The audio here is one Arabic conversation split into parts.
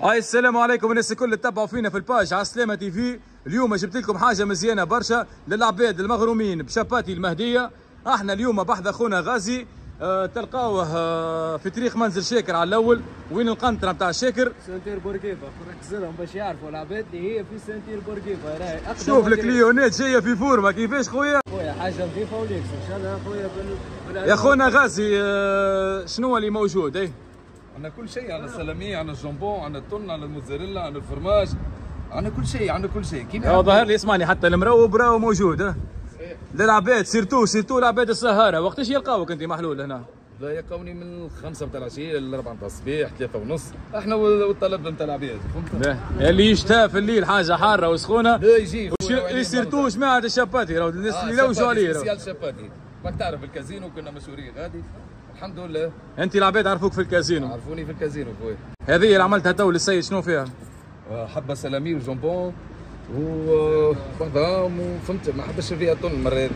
السلام عليكم الناس الكل اللي تتبعوا فينا في الباج على سلامة تي في. اليوم جبت لكم حاجه مزيانه برشا للعباد المغرومين بشاباتي المهديه. احنا اليوم بحذا خونا غازي تلقاوه في طريق منزل شاكر على الاول. وين القنطره نتاع شاكر؟ سنتير بورقيبه، ركزلهم باش يعرفوا العباد اللي هي في سنتير بورقيبه. راهي شوف الكليونات جايه في فورمه كيفاش خويا. خويا حاجه نظيفه وليكس ان شاء الله خويا. يا خونا غازي شنو اللي موجود؟ اي عندنا كل شيء، عندنا السلامي، عندنا الجامبون، عندنا التونه، عندنا الموتزاريلا، عندنا الفرماج، عندنا كل شيء، عندنا كل شيء. كيما ظهر لي اسمعني حتى المروب راهو موجود. إيه؟ للعباد سيرتو العباد السهاره. وقتاش يلقاوك انت محلول هنا؟ لا يلقاوني من 5 نتاع العشيه ل 4 نتاع الصباح 3 ونص. احنا والطلب نتاع العباد فهمت؟ اللي يشتاء في الليل حاجه حاره وسخونه لا يجي سيرتو جماعه الشاباتي راهو الناس اللي يلوجوا عليه. سبيسيال شاباتي ماك تعرف الكازينو كنا مشهورين غادي الحمد لله. انت العباد عرفوك في الكازينو؟ عرفوني في الكازينو خويا. هذه اللي عملتها تو للسيد شنو فيها؟ حبه سلامي وجامبون وبعضها فهمت ما حبش فيها طن مرات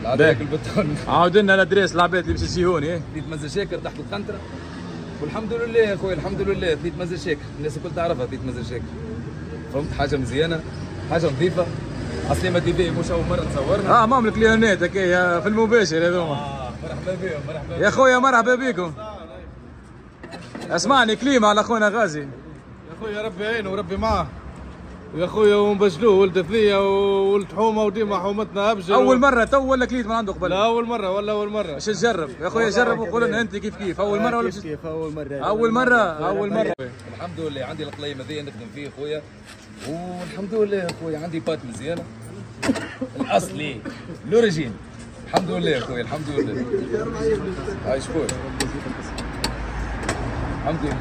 العادة ياكل بالطن. عاود لنا الادريس العباد اللي باش يجيوني. فيت منزل شاكر تحت القنطره والحمد لله يا خويا الحمد لله. فيت منزل شاكر الناس الكل تعرفها. فيت منزل شاكر فهمت؟ حاجه مزيانه حاجه نظيفه. عسلامة تي في مش اول مره تصورنا. مام الكليونات هكايا في المباشر هذوما. مرحبا بهم مرحبا يا خويا مرحبا بكم. اسمعني كليمه على خونا غازي. يا خويا ربي يعينه وربي معاه يا خويا ونبجلوه ولد ثنيه ولد حومه وديما حومتنا ابجل. اول مره تو ولا كليت من عنده قبل؟ لا اول مره ولا اول مره. باش تجرب يا خويا جرب وقول لنا انت كيف اول مره ولا كيف اول مره؟ اول مره. الحمد لله عندي القلايم هذيا نخدم فيه خويا والحمد لله يا خويا. عندي بات مزيانه الاصلي لوريجين الحمد لله يا خويا الحمد لله. عايش خويا الحمد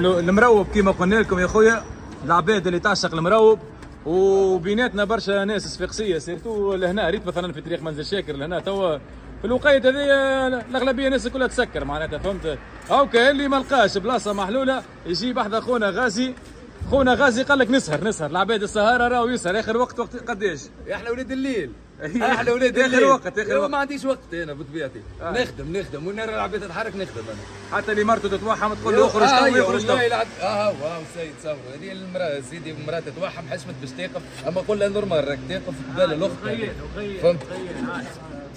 لله. المروب كيما قلنا لكم يا خويا العباد اللي تعشق المروب. وبيناتنا برشا ناس صفاقسيه سيرتو لهنا ريت مثلا في طريق منزل شاكر لهنا توا في الوقيته هذيا الاغلبيه الناس كلها تسكر معناتها فهمت. اوكي اللي ما لقاش بلاصه محلوله يجي بحذا خونا غازي. خونا غازي قال لك نسهر العباد السهاره راهو يسهر. اخر وقت قداش؟ احنا ولاد الليل احنا ولاد الليل. اخر وقت ما عنديش وقت انا بطبيعتي. نخدم ونرى العباد تتحرك نخدم انا. حتى اللي مرته تتوحم تقول له اخرج تو يخرج تو. واو سيد تصور هذه المراه سيدي مراه تتوحم حشمت باش تقف. اما قول لها نورمال راك تقف قبال الاخت فهمت؟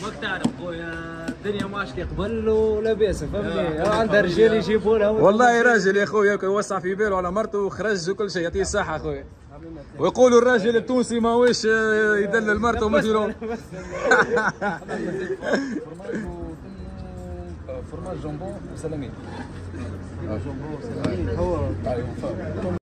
ماك تعرف خويا الدنيا ماش قبل ولا باس فهمني. عندها رجال يجيبوا لها. والله راجل يا خويا يوسع في باله على مرته وخرج وكل شيء. يعطيه الصحه خويا. ويقولوا الراجل التونسي ماهوش يدلل مرته ومجنون. فرماج جامبون وسلامي. هو